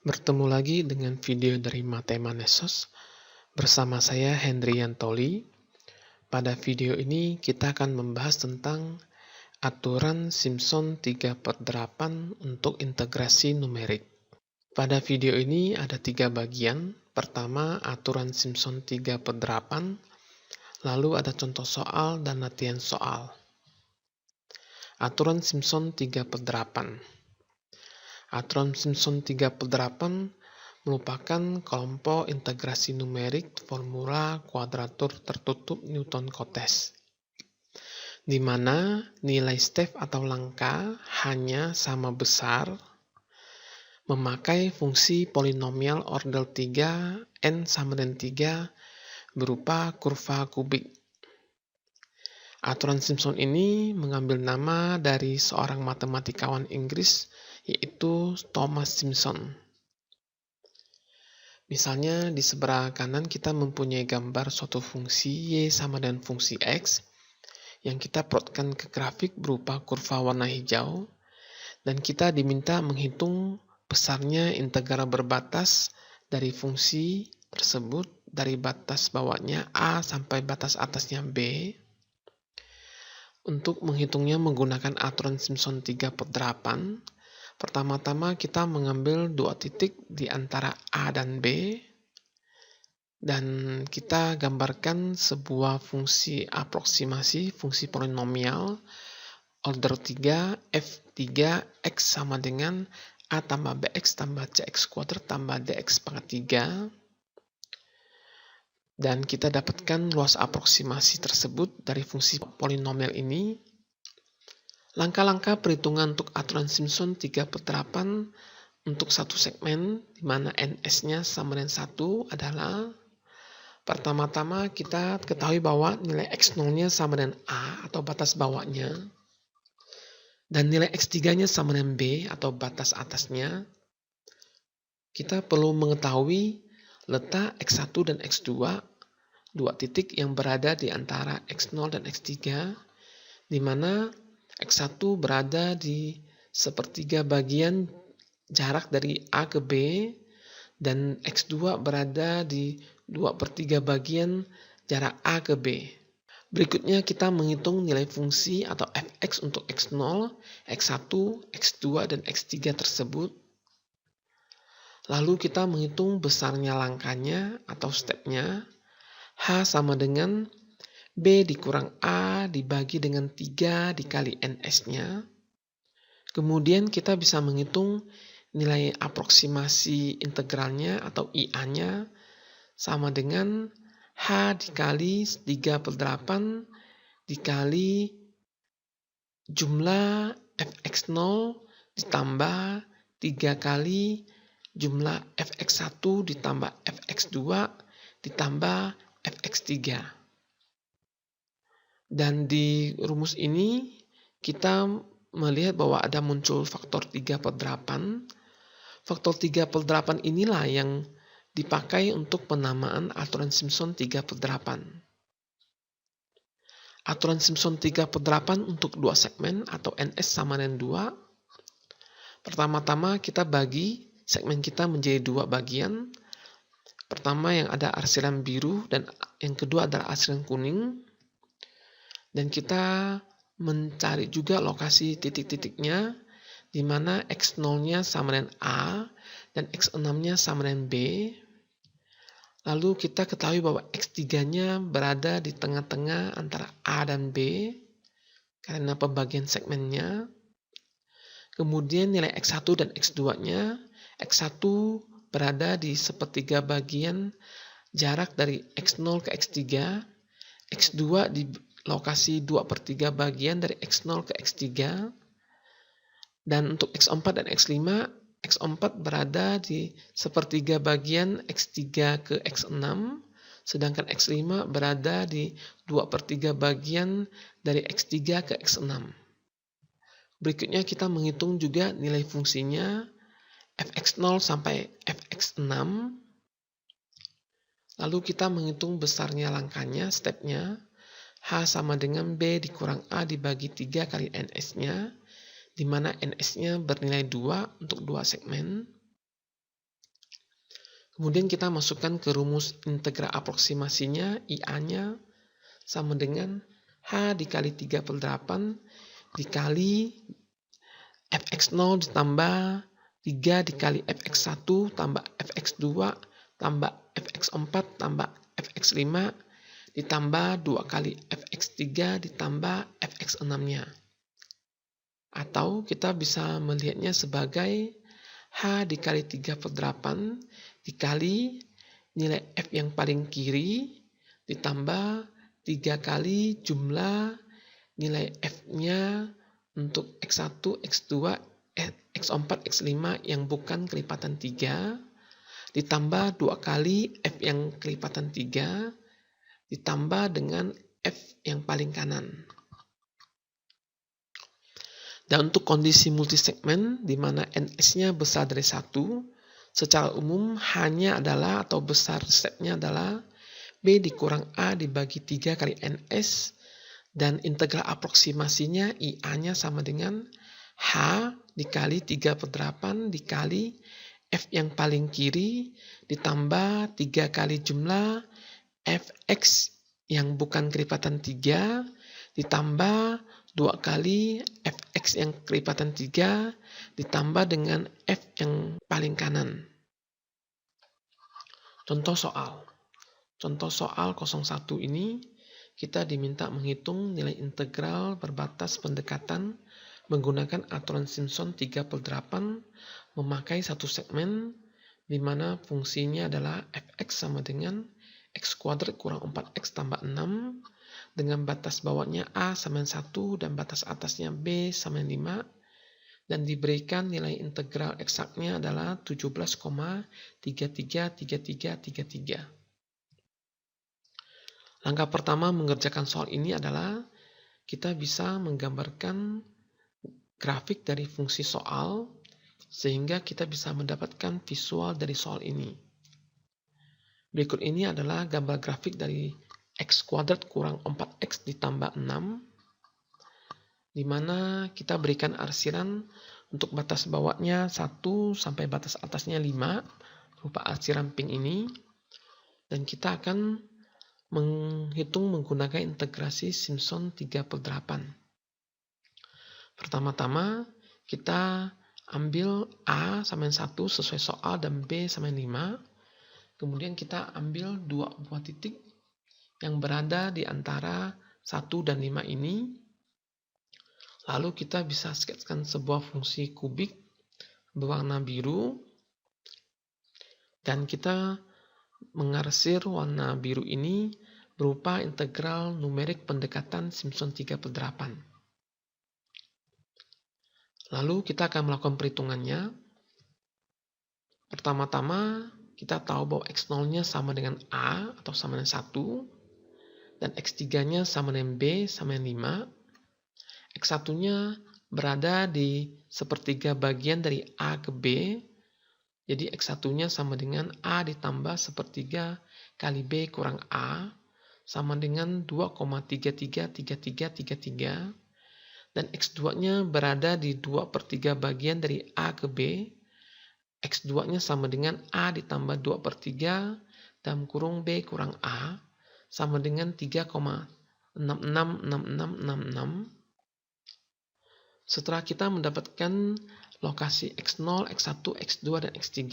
Bertemu lagi dengan video dari Matemanesos bersama saya Hendrian Toli. Pada video ini kita akan membahas tentang aturan Simpson 3/8 untuk integrasi numerik. Pada video ini ada 3 bagian. Pertama, aturan Simpson 3/8, lalu ada contoh soal dan latihan soal. Aturan Simpson 3/8. Aturan Simpson 3/8 merupakan kelompok integrasi numerik formula kuadratur tertutup Newton-Cotes, di mana nilai step atau langkah hanya sama besar memakai fungsi polinomial ordel 3 n sama dengan 3 berupa kurva kubik. Aturan Simpson ini mengambil nama dari seorang matematikawan Inggris, yaitu Thomas Simpson. Misalnya di sebelah kanan kita mempunyai gambar suatu fungsi y sama dengan fungsi x yang kita plotkan ke grafik berupa kurva warna hijau, dan kita diminta menghitung besarnya integral berbatas dari fungsi tersebut dari batas bawahnya a sampai batas atasnya b. Untuk menghitungnya menggunakan aturan Simpson 3/8, pertama-tama kita mengambil 2 titik di antara A dan B, dan kita gambarkan sebuah fungsi aproksimasi, fungsi polinomial order 3 f3 x sama dengan a tambah bx tambah cx kuadrat tambah dx pangkat 3. Dan kita dapatkan luas aproksimasi tersebut dari fungsi polinomial ini. Langkah-langkah perhitungan untuk aturan Simpson 3/8 untuk satu segmen, di mana ns-nya sama dengan 1 adalah, pertama-tama kita ketahui bahwa nilai x0-nya sama dengan a atau batas bawahnya, dan nilai x3-nya sama dengan b atau batas atasnya. Kita perlu mengetahui letak x1 dan x2, 2 titik yang berada di antara x0 dan x3, di mana x1 berada di sepertiga bagian jarak dari a ke b, dan x2 berada di 2/3 bagian jarak a ke b. Berikutnya kita menghitung nilai fungsi atau fx untuk x0, x1, x2, dan x3 tersebut. Lalu kita menghitung besarnya langkahnya atau stepnya. H sama dengan B dikurang A dibagi dengan 3 dikali ns-nya. Kemudian kita bisa menghitung nilai aproksimasi integralnya atau IA-nya sama dengan H dikali 3/8 dikali jumlah fx0 ditambah 3 kali jumlah fx1 ditambah fx2 ditambah fx3. Dan di rumus ini kita melihat bahwa ada muncul faktor 3/8. Faktor 3/8 inilah yang dipakai untuk penamaan aturan Simpson 3/8. Aturan Simpson 3/8 untuk 2 segmen atau ns sama dengan 2. Pertama-tama kita bagi segmen kita menjadi 2 bagian. Pertama yang ada arsiran biru dan yang kedua adalah arsiran kuning. Dan kita mencari juga lokasi titik-titiknya, di mana x0-nya sama dengan A dan x6-nya sama dengan B. Lalu kita ketahui bahwa x3-nya berada di tengah-tengah antara A dan B karena pembagian segmennya. Kemudian nilai x1 dan x2-nya, x1 berada di sepertiga bagian jarak dari x0 ke x3, x2 di lokasi 2/3 bagian dari x0 ke x3, dan untuk x4 dan x5, x4 berada di sepertiga bagian x3 ke x6, sedangkan x5 berada di 2/3 bagian dari x3 ke x6. Berikutnya kita menghitung juga nilai fungsinya fx0 sampai fx6. Lalu kita menghitung besarnya langkahnya, stepnya. H sama dengan B dikurang A dibagi 3 kali ns-nya, di mana ns-nya bernilai 2 untuk 2 segmen. Kemudian kita masukkan ke rumus integral aproksimasinya, IA-nya sama dengan H dikali 3/8 dikali fx0 ditambah 3 dikali fx1 tambah fx2 tambah fx4 tambah fx5 ditambah 2 kali fx3 ditambah fx6-nya. Atau kita bisa melihatnya sebagai H dikali 3/8 dikali nilai F yang paling kiri ditambah 3 kali jumlah nilai F-nya untuk X1, X2, X4, X5 yang bukan kelipatan 3 ditambah 2 kali F yang kelipatan 3 ditambah dengan F yang paling kanan. Dan untuk kondisi multisegmen di mana NS-nya besar dari 1, secara umum H-nya adalah atau besar stepnya adalah B dikurang A dibagi 3 kali NS dan integral aproksimasinya IA-nya sama dengan H dikali 3/8 dikali F yang paling kiri ditambah 3 kali jumlah Fx yang bukan kelipatan 3 ditambah 2 kali Fx yang kelipatan 3 ditambah dengan F yang paling kanan. Contoh soal 01 ini kita diminta menghitung nilai integral berbatas pendekatan menggunakan aturan Simpson 3/8 memakai satu segmen di mana fungsinya adalah fx sama dengan x kuadrat kurang 4x tambah 6 dengan batas bawahnya A sama dengan 1 dan batas atasnya B sama dengan 5 dan diberikan nilai integral eksaknya adalah 17,333333. Langkah pertama mengerjakan soal ini adalah kita bisa menggambarkan grafik dari fungsi soal sehingga kita bisa mendapatkan visual dari soal ini. Berikut ini adalah gambar grafik dari x kuadrat kurang 4x ditambah 6, di mana kita berikan arsiran untuk batas bawahnya 1 sampai batas atasnya 5, berupa arsiran pink ini, dan kita akan menghitung menggunakan integrasi Simpson 3/8. Pertama-tama kita ambil A sama dengan 1 sesuai soal dan B sama dengan 5. Kemudian kita ambil 2 buah titik yang berada di antara 1 dan 5 ini. Lalu kita bisa sketsakan sebuah fungsi kubik berwarna biru. Dan kita mengarsir warna biru ini berupa integral numerik pendekatan Simpson 3/8. Lalu kita akan melakukan perhitungannya. Pertama-tama kita tahu bahwa X0-nya sama dengan A atau sama dengan 1. Dan X3-nya sama dengan B sama dengan 5. X1-nya berada di sepertiga bagian dari A ke B. Jadi X1-nya sama dengan A ditambah sepertiga kali B kurang A sama dengan 2,333333. Dan X2-nya berada di 2/3 bagian dari A ke B. X2-nya sama dengan A ditambah 2/3 dalam kurung B kurang A sama dengan 3,666666. Setelah kita mendapatkan lokasi X0, X1, X2, dan X3,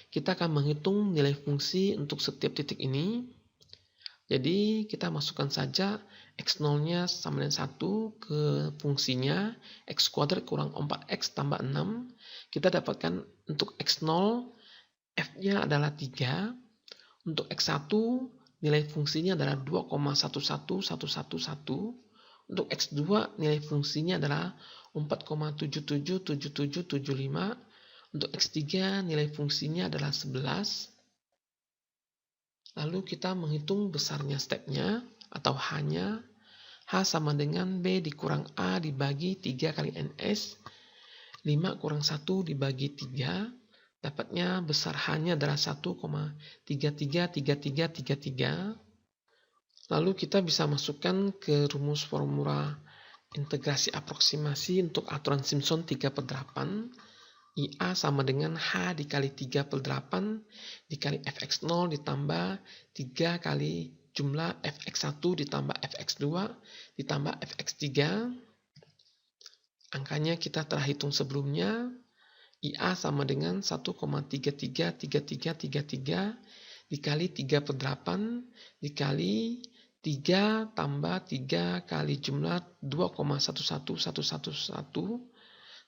kita akan menghitung nilai fungsi untuk setiap titik ini. Jadi kita masukkan saja X0-nya sama dengan 1 ke fungsinya X kuadrat kurang 4X tambah 6. Kita dapatkan untuk X0 F-nya adalah 3. Untuk X1 nilai fungsinya adalah 2,11111. Untuk X2 nilai fungsinya adalah 4,777775. Untuk X3 nilai fungsinya adalah 11. Lalu kita menghitung besarnya stepnya atau H-nya. H sama dengan B dikurang A dibagi 3 kali NS. 5 kurang 1 dibagi 3. Dapatnya besar H-nya adalah 1,333333. Lalu kita bisa masukkan ke rumus formula integrasi aproksimasi untuk aturan Simpson 3/8 IA sama dengan H dikali 3/8 dikali fx0 ditambah 3 kali jumlah fx1 ditambah fx2 ditambah fx3. Angkanya kita telah hitung sebelumnya. IA sama dengan 1,333333 dikali 3/8 dikali 3 tambah 3 kali jumlah 2,11111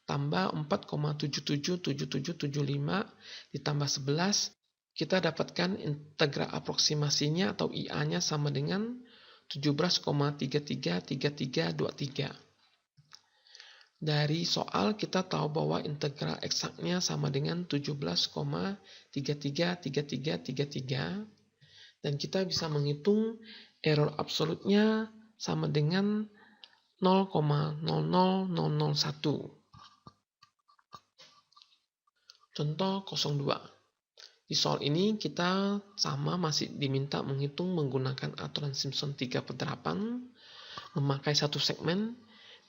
tambah 4,777775 ditambah 11, kita dapatkan integral aproksimasinya atau IA-nya sama dengan 17,333323. Dari soal kita tahu bahwa integral eksaknya sama dengan 17,333333 dan kita bisa menghitung error absolutnya sama dengan 0,00001. Contoh 02. Di soal ini kita masih diminta menghitung menggunakan aturan Simpson 3/8 memakai satu segmen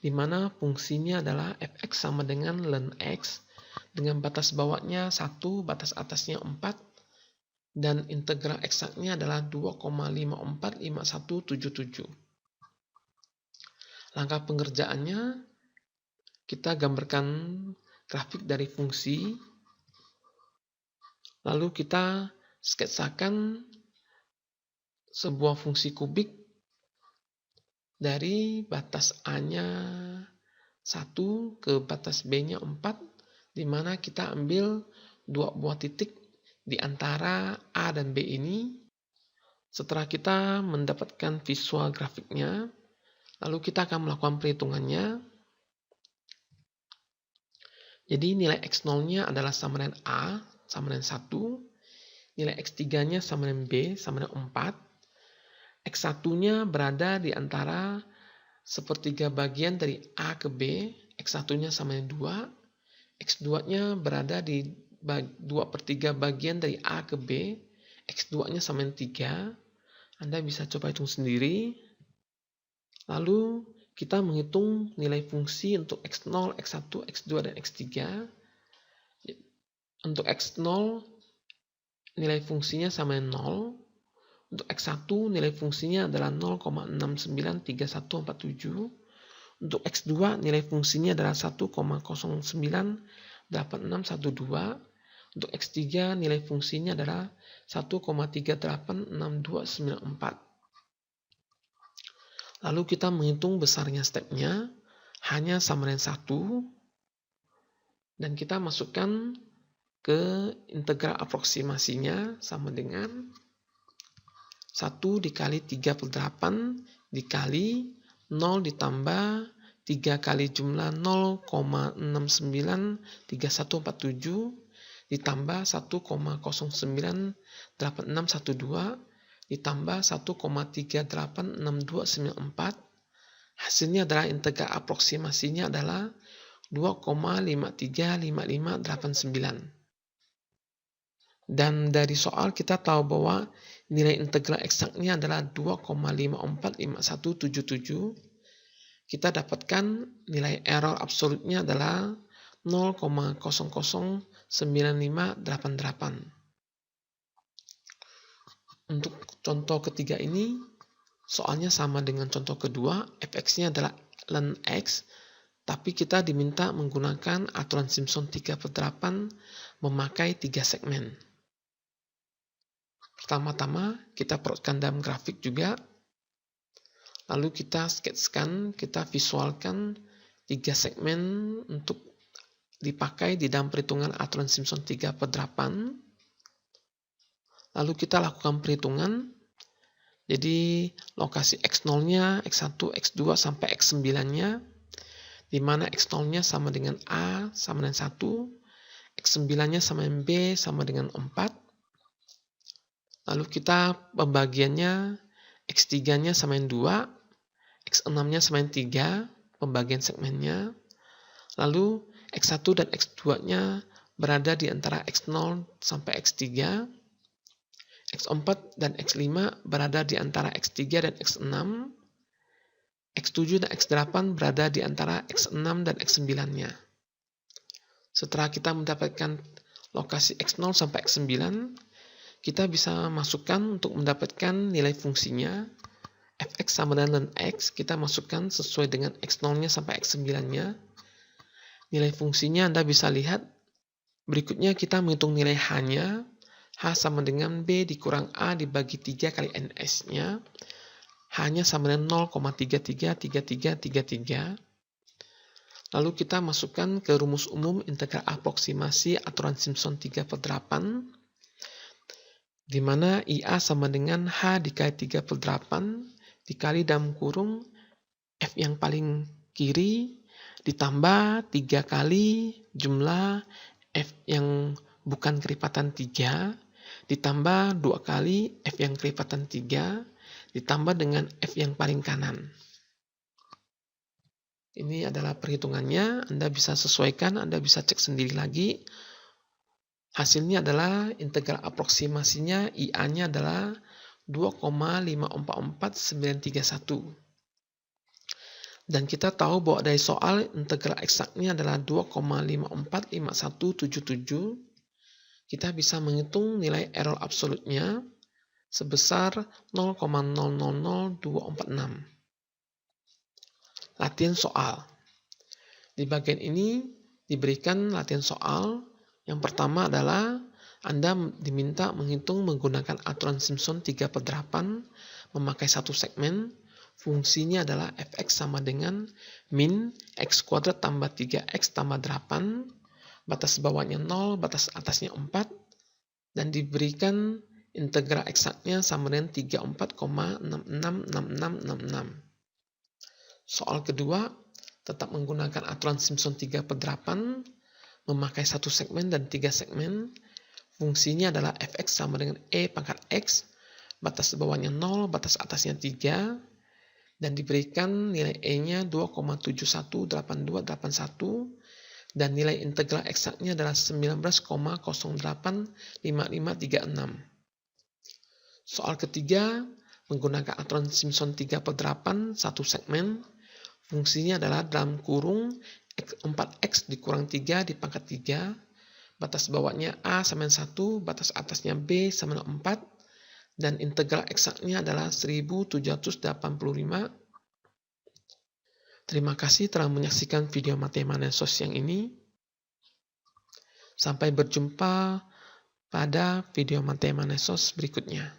di mana fungsinya adalah fx sama dengan ln x dengan batas bawahnya 1, batas atasnya 4 dan integral eksaknya adalah 2,545177. Langkah pengerjaannya, kita gambarkan grafik dari fungsi. Lalu kita sketsakan sebuah fungsi kubik dari batas A-nya 1 ke batas B-nya 4, di mana kita ambil dua buah titik di antara A dan B ini. Setelah kita mendapatkan visual grafiknya, lalu kita akan melakukan perhitungannya. Jadi nilai X0-nya adalah sama dengan A, sama dengan 1. Nilai X3-nya sama dengan B, sama dengan 4. X1-nya berada di antara sepertiga bagian dari A ke B. X1-nya sama dengan 2. X2-nya berada di 2/3 bagian dari A ke B. X2-nya sama dengan 3. Anda bisa coba hitung sendiri. Lalu kita menghitung nilai fungsi untuk X0, X1, X2, dan X3. Untuk X0, nilai fungsinya sama dengan 0. Untuk X1, nilai fungsinya adalah 0,693147. Untuk X2, nilai fungsinya adalah 1,098612. Untuk X3, nilai fungsinya adalah 1,386294. Lalu kita menghitung besarnya stepnya, hanya sama dengan 1. Dan kita masukkan ke integral aproksimasinya sama dengan 1 dikali 3/8 dikali 0 ditambah 3 kali jumlah 0,693147 ditambah 1,098612 ditambah 1,386294. Hasilnya adalah integral aproksimasinya adalah 2,535589. Dan dari soal kita tahu bahwa nilai integral eksaknya adalah 2,545177. Kita dapatkan nilai error absolutnya adalah 0,009588. Untuk contoh ketiga ini, soalnya sama dengan contoh kedua, fx-nya adalah ln x, tapi kita diminta menggunakan aturan Simpson 3/8 memakai 3 segmen. Pertama-tama kita perutkan dalam grafik juga, lalu kita sketskan, kita visualkan 3 segmen untuk dipakai di dalam perhitungan aturan Simpson 3/8. Lalu kita lakukan perhitungan, jadi lokasi X0-nya, X1, X2, sampai X9-nya, di mana X0-nya sama dengan A, sama dengan 1, X9-nya sama dengan B, sama dengan 4. Lalu kita pembagiannya, X3-nya sama dengan 2, X6-nya sama dengan 3, pembagian segmennya. Lalu X1 dan X2-nya berada di antara X0 sampai X3. X4 dan X5 berada di antara X3 dan X6. X7 dan X8 berada di antara X6 dan X9-nya. Setelah kita mendapatkan lokasi X0 sampai X9, kita bisa masukkan untuk mendapatkan nilai fungsinya. Fx sama dengan X, kita masukkan sesuai dengan X0-nya sampai X9-nya. Nilai fungsinya Anda bisa lihat. Berikutnya kita menghitung nilai H-nya. H sama dengan B dikurang A dibagi 3 kali NS-nya. H-nya sama dengan 0,333333. Lalu kita masukkan ke rumus umum integral aproksimasi aturan Simpson 3/8, di mana IA sama dengan H dikali 3/8 dikali dalam kurung F yang paling kiri ditambah 3 kali jumlah F yang bukan keripatan 3 ditambah 2 kali F yang keripatan 3 ditambah dengan F yang paling kanan. Ini adalah perhitungannya, Anda bisa sesuaikan, Anda bisa cek sendiri lagi. Hasilnya adalah integral aproksimasinya, IA-nya adalah 2,544931. Dan kita tahu bahwa dari soal integral eksaknya adalah 2,545177. Kita bisa menghitung nilai error absolutnya sebesar 0,000246. Latihan soal. Di bagian ini diberikan latihan soal. Yang pertama adalah Anda diminta menghitung menggunakan aturan Simpson 3/8 memakai satu segmen. Fungsinya adalah fx sama dengan min x kuadrat tambah 3x tambah 8. Batas bawahnya 0, batas atasnya 4. Dan diberikan integral eksaknya sama dengan 34,666666. Soal kedua, tetap menggunakan aturan Simpson 3/8, memakai satu segmen dan 3 segmen. Fungsinya adalah fx sama dengan e pangkat x, batas bawahnya 0, batas atasnya 3, dan diberikan nilai e-nya 2,718281, dan nilai integral eksaknya adalah 19,085536. Soal ketiga, menggunakan aturan Simpson 3/8, satu segmen. Fungsinya adalah dalam kurung 4x dikurang 3 dipangkat 3. Batas bawahnya A sama dengan 1, batas atasnya B sama dengan 4. Dan integral eksaknya adalah 1785. Terima kasih telah menyaksikan video Mathemanesos yang ini. Sampai berjumpa pada video Mathemanesos berikutnya.